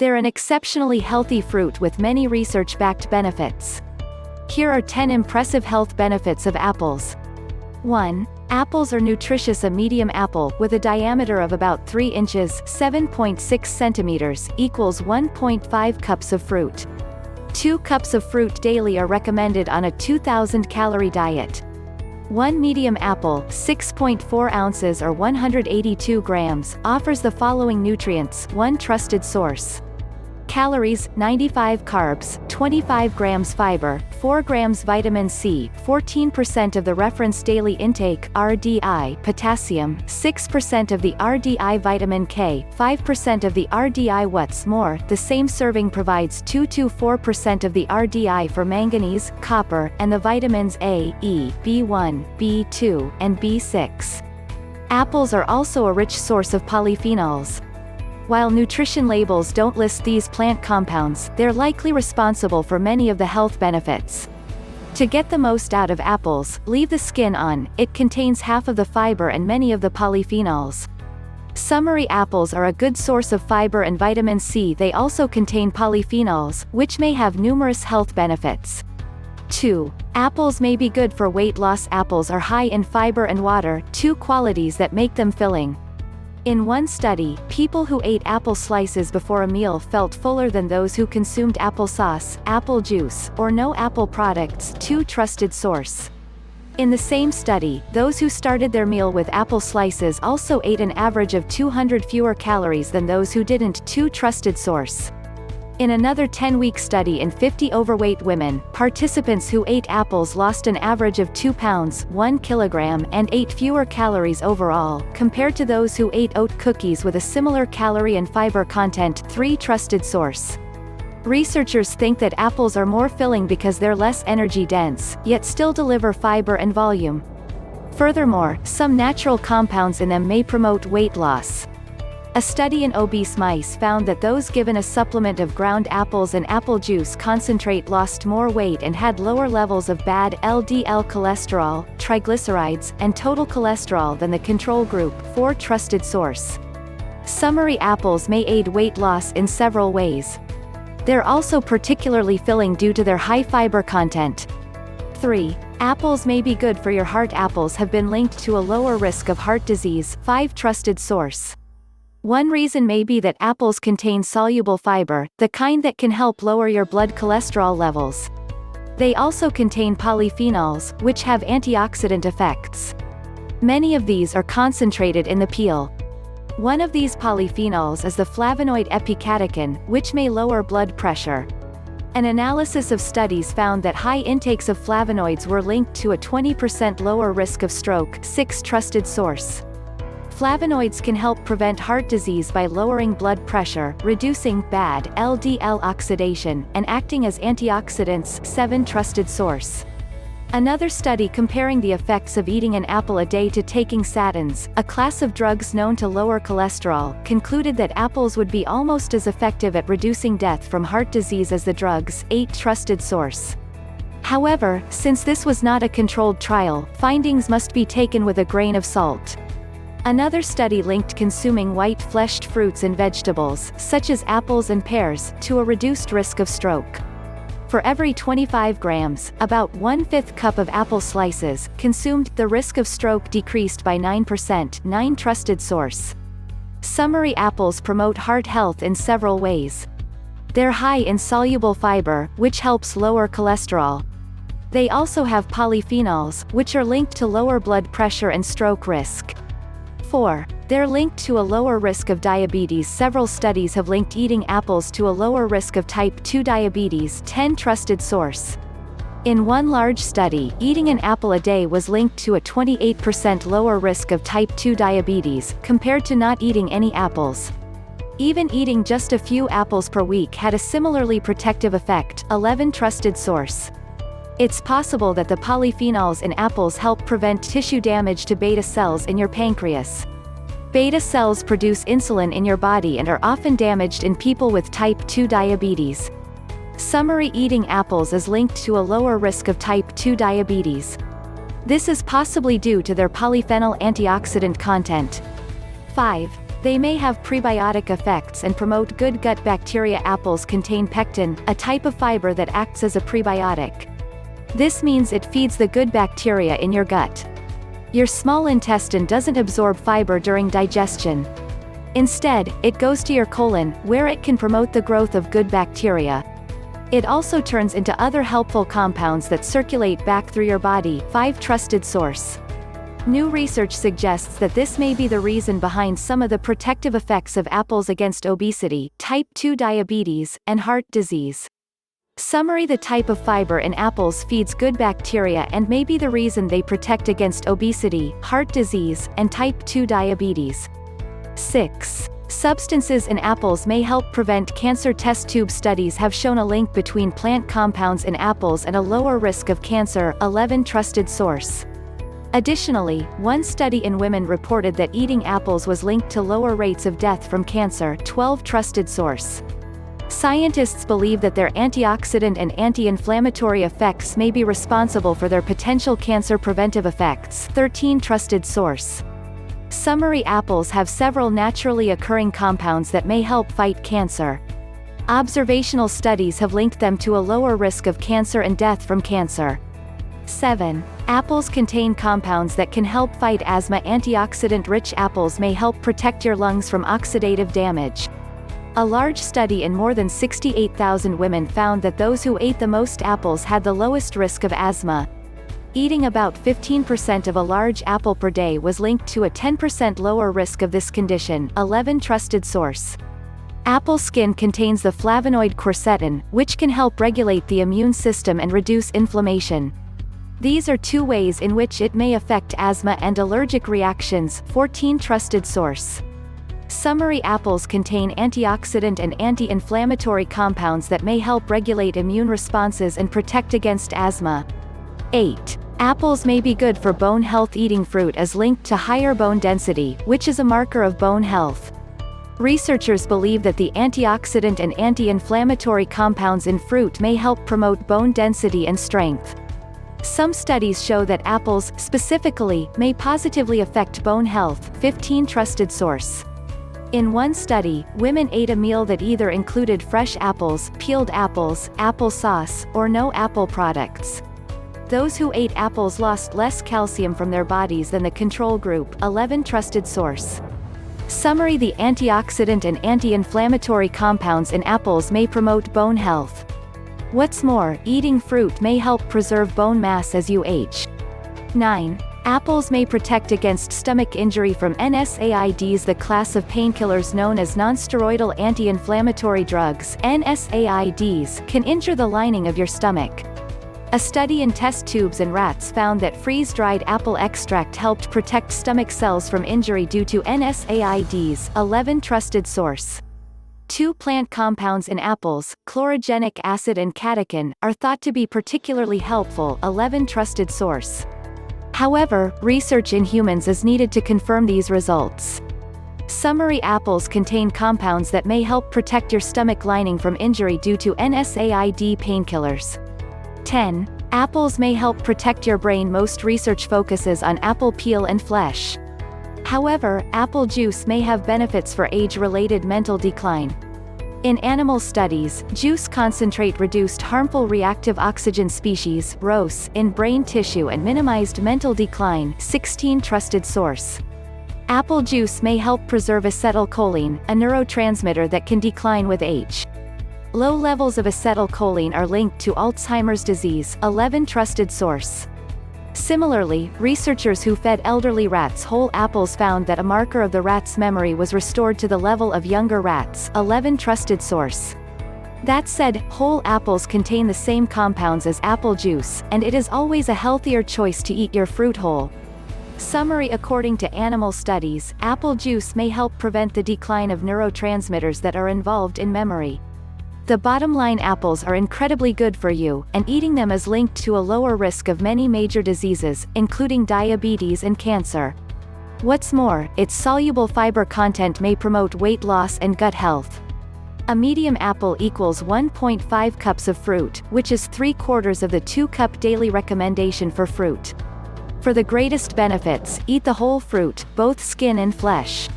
They're an exceptionally healthy fruit with many research-backed benefits. Here are 10 impressive health benefits of apples. 1. Apples are nutritious. A medium apple, with a diameter of about 3 inches (7.6 centimeters), equals 1.5 cups of fruit. 2 cups of fruit daily are recommended on a 2,000-calorie diet. 1 medium apple, 6.4 ounces or 182 grams, offers the following nutrients. 1 trusted source. Calories, 95 carbs, 25 grams fiber, 4 grams vitamin C, 14% of the reference daily intake RDI potassium, 6% of the RDI vitamin K, 5% of the RDI. What's more, the same serving provides 2 to 4% of the RDI for manganese, copper, and the vitamins A, E, B1, B2, and B6. Apples are also a rich source of polyphenols. While nutrition labels don't list these plant compounds, they're likely responsible for many of the health benefits. To get the most out of apples, leave the skin on. It contains half of the fiber and many of the polyphenols. Summary: apples are a good source of fiber and vitamin C. They also contain polyphenols, which may have numerous health benefits. 2. Apples may be good for weight loss. Apples are high in fiber and water, 2 qualities that make them filling. In one study, people who ate apple slices before a meal felt fuller than those who consumed applesauce, apple juice, or no apple products. 2 trusted source. In the same study, those who started their meal with apple slices also ate an average of 200 fewer calories than those who didn't. 2 trusted source. In another 10-week study in 50 overweight women, participants who ate apples lost an average of 2 pounds, 1 kilogram, and ate fewer calories overall, compared to those who ate oat cookies with a similar calorie and fiber content. 3 trusted source. Researchers think that apples are more filling because they're less energy dense, yet still deliver fiber and volume. Furthermore, some natural compounds in them may promote weight loss. A study in obese mice found that those given a supplement of ground apples and apple juice concentrate lost more weight and had lower levels of bad LDL cholesterol, triglycerides, and total cholesterol than the control group. 4 trusted source. Summary: apples may aid weight loss in several ways. They're also particularly filling due to their high fiber content. 3. Apples may be good for your heart. Apples have been linked to a lower risk of heart disease. 5 trusted source. One reason may be that apples contain soluble fiber, the kind that can help lower your blood cholesterol levels. They also contain polyphenols, which have antioxidant effects. Many of these are concentrated in the peel. One of these polyphenols is the flavonoid epicatechin, which may lower blood pressure. An analysis of studies found that high intakes of flavonoids were linked to a 20% lower risk of stroke. 6 trusted source. Flavonoids can help prevent heart disease by lowering blood pressure, reducing bad LDL oxidation, and acting as antioxidants. 7 trusted source. Another study comparing the effects of eating an apple a day to taking statins, a class of drugs known to lower cholesterol, concluded that apples would be almost as effective at reducing death from heart disease as the drugs. 8 trusted source. However, since this was not a controlled trial, findings must be taken with a grain of salt. Another study linked consuming white-fleshed fruits and vegetables, such as apples and pears, to a reduced risk of stroke. For every 25 grams, about 1/5 cup of apple slices, consumed, the risk of stroke decreased by 9%. 9 trusted source. Summary: apples promote heart health in several ways. They're high in soluble fiber, which helps lower cholesterol. They also have polyphenols, which are linked to lower blood pressure and stroke risk. 4. They're linked to a lower risk of diabetes. Several studies have linked eating apples to a lower risk of type 2 diabetes. 10 trusted source. In one large study, eating an apple a day was linked to a 28% lower risk of type 2 diabetes, compared to not eating any apples. Even eating just a few apples per week had a similarly protective effect. 11 trusted source. It's possible that the polyphenols in apples help prevent tissue damage to beta cells in your pancreas. Beta cells produce insulin in your body and are often damaged in people with type 2 diabetes. Summary: eating apples is linked to a lower risk of type 2 diabetes. This is possibly due to their polyphenol antioxidant content. 5. They may have prebiotic effects and promote good gut bacteria. Apples contain pectin, a type of fiber that acts as a prebiotic. This means it feeds the good bacteria in your gut. Your small intestine doesn't absorb fiber during digestion. Instead, it goes to your colon, where it can promote the growth of good bacteria. It also turns into other helpful compounds that circulate back through your body. 5 Trusted source. New research suggests that this may be the reason behind some of the protective effects of apples against obesity, type 2 diabetes, and heart disease. Summary: the type of fiber in apples feeds good bacteria and may be the reason they protect against obesity, heart disease, and type 2 diabetes. 6. Substances in apples may help prevent cancer. Test tube studies have shown a link between plant compounds in apples and a lower risk of cancer. 11 Trusted source. Additionally, one study in women reported that eating apples was linked to lower rates of death from cancer. 12 Trusted source. Scientists believe that their antioxidant and anti-inflammatory effects may be responsible for their potential cancer preventive effects. 13 Trusted source. Summary: apples have several naturally occurring compounds that may help fight cancer. Observational studies have linked them to a lower risk of cancer and death from cancer. 7. Apples contain compounds that can help fight asthma. Antioxidant-rich apples may help protect your lungs from oxidative damage. A large study in more than 68,000 women found that those who ate the most apples had the lowest risk of asthma. Eating about 15% of a large apple per day was linked to a 10% lower risk of this condition. 11 Trusted source. Apple skin contains the flavonoid quercetin, which can help regulate the immune system and reduce inflammation. These are 2 ways in which it may affect asthma and allergic reactions. 14 Trusted source. Summary: apples contain antioxidant and anti-inflammatory compounds that may help regulate immune responses and protect against asthma. 8. Apples may be good for bone health. Eating fruit is linked to higher bone density, which is a marker of bone health. Researchers believe that the antioxidant and anti-inflammatory compounds in fruit may help promote bone density and strength. Some studies show that apples, specifically, may positively affect bone health. 15 Trusted source. In one study, women ate a meal that either included fresh apples, peeled apples, applesauce, or no apple products. Those who ate apples lost less calcium from their bodies than the control group. 11 Trusted source. Summary: the antioxidant and anti-inflammatory compounds in apples may promote bone health. What's more, eating fruit may help preserve bone mass as you age. 9. Apples may protect against stomach injury from NSAIDs. The class of painkillers known as nonsteroidal anti-inflammatory drugs, NSAIDs, can injure the lining of your stomach. A study in test tubes in rats found that freeze-dried apple extract helped protect stomach cells from injury due to NSAIDs. 11 Trusted source. 2 plant compounds in apples, chlorogenic acid and catechin, are thought to be particularly helpful. 11 Trusted source. However, research in humans is needed to confirm these results. Summary: apples contain compounds that may help protect your stomach lining from injury due to NSAID painkillers. 10. Apples may help protect your brain. Most research focuses on apple peel and flesh. However, apple juice may have benefits for age-related mental decline. In animal studies, juice concentrate reduced harmful reactive oxygen species (ROS) in brain tissue and minimized mental decline. 16 Trusted source. Apple juice may help preserve acetylcholine, a neurotransmitter that can decline with age. Low levels of acetylcholine are linked to Alzheimer's disease. 11 Trusted source. Similarly, researchers who fed elderly rats whole apples found that a marker of the rat's memory was restored to the level of younger rats. 11 Trusted source. That said, whole apples contain the same compounds as apple juice, and it is always a healthier choice to eat your fruit whole. Summary: according to animal studies, apple juice may help prevent the decline of neurotransmitters that are involved in memory. The bottom line: apples are incredibly good for you, and eating them is linked to a lower risk of many major diseases, including diabetes and cancer. What's more, its soluble fiber content may promote weight loss and gut health. A medium apple equals 1.5 cups of fruit, which is 3/4 of the 2-cup daily recommendation for fruit. For the greatest benefits, eat the whole fruit, both skin and flesh.